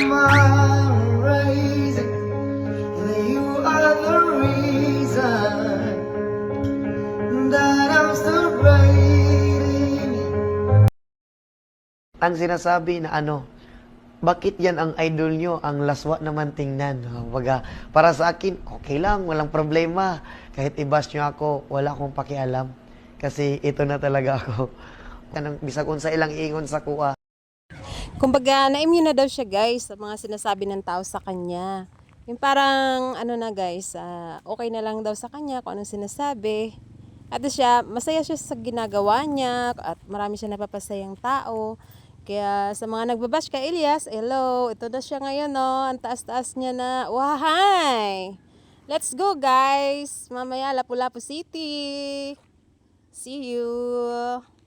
my raising, you are the reason that I'm still breathing. Ang sinasabi na bakit yan ang idol nyo, ang laswa naman tingnan. Baga, para sa akin, okay lang, walang problema. Kahit i-bash nyo ako, wala akong pakialam. Kasi ito na talaga ako. Kanang bisag unsa ilang ingon sa kuha. Kumbaga, na-immune na daw siya guys sa mga sinasabi ng tao sa kanya. Yung parang na guys, okay na lang daw sa kanya kung anong sinasabi. At siya, masaya siya sa ginagawa niya at marami siya napapasayang tao. Kaya sa mga nagbabash kay Elias, hello, ito na siya ngayon, no? Ang taas-taas niya na. Wahay! Let's go, guys! Mamaya, Lapu-Lapu City! See you!